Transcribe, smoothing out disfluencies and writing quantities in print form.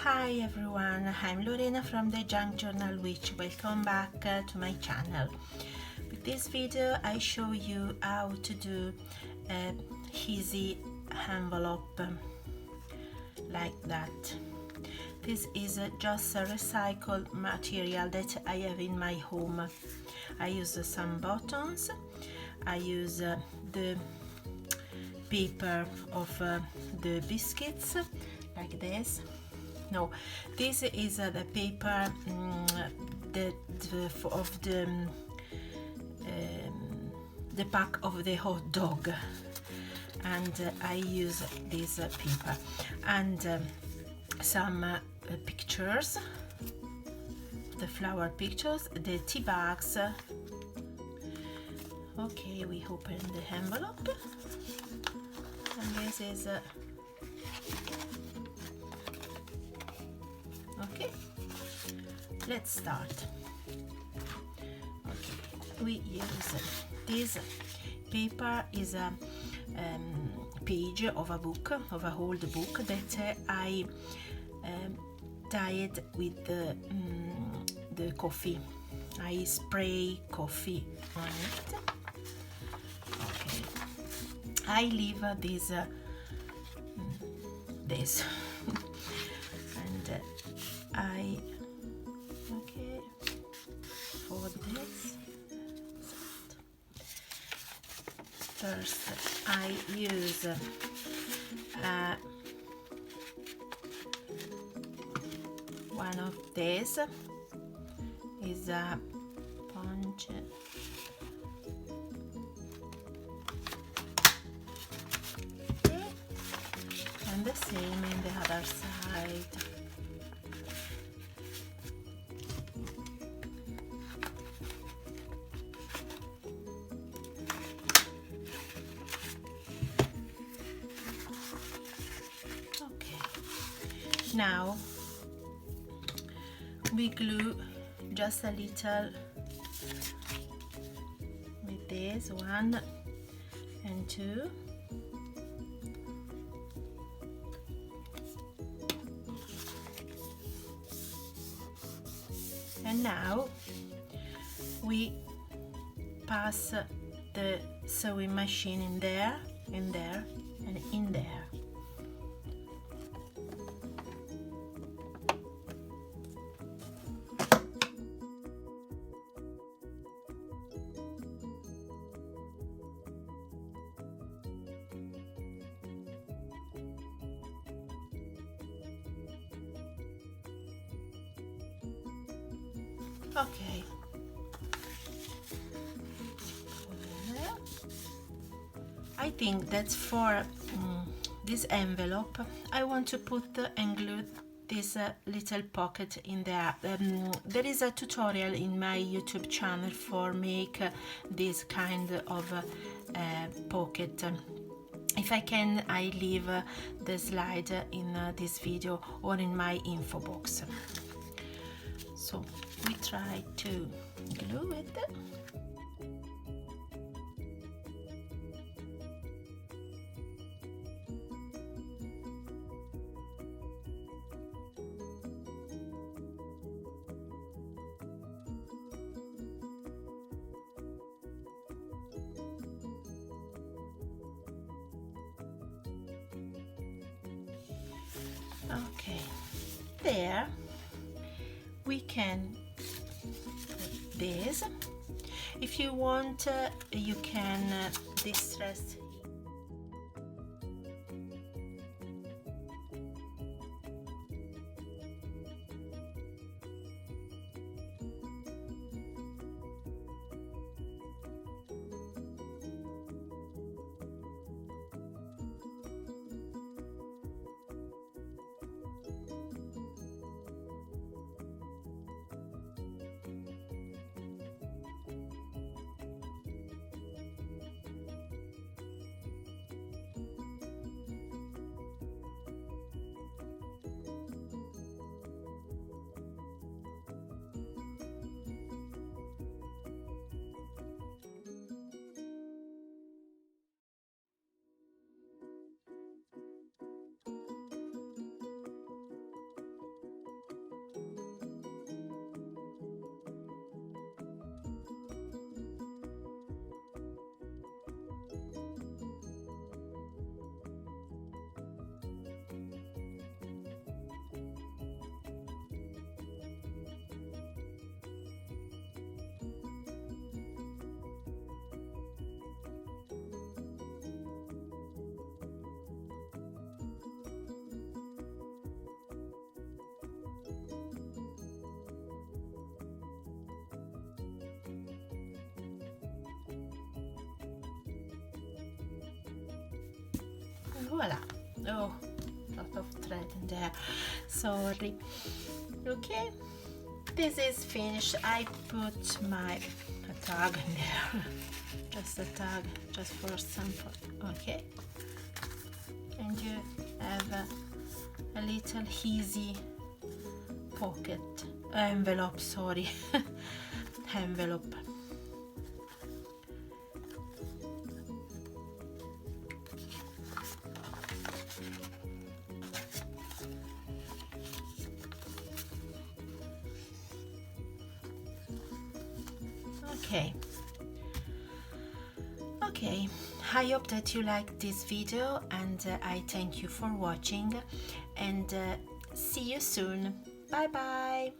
Hi everyone, I'm Lorena from the JunkJournal which welcome back to my channel. With this video I show you how to do an easy envelope like that. This is just a recycled material that I have in my home. I use some buttons, I use the paper of the biscuits like this. No, this is the paper of the pack of the hot dog, and I use this paper and some pictures, the flower pictures, the tea bags. Okay, we open the envelope, and this is okay, let's start. Okay, we use this paper is a page of a book, of an old book that I dyed with the coffee. I spray coffee on it. Okay, I leave this and I for this first I use one of these is a punch. Okay. And the same in the other side. Now we glue just a little with this 1 and 2. And now we pass the sewing machine in there, and in there. Okay, I think that for this envelope I want to put and glue this little pocket in there. There is a tutorial in my YouTube channel for make this kind of pocket. If I can, I leave the slide in this video or in my info box. So we try to glue it. Okay, there we can put this. If you want, you can distress. Voila. Oh, lot of thread in there, sorry. Okay, this is finished. I put my tag in there, just a tag, just for sample. Okay, and you have a little easy pocket envelope, sorry. Envelope. Okay, I hope that you liked this video, and I thank you for watching, and see you soon. Bye bye.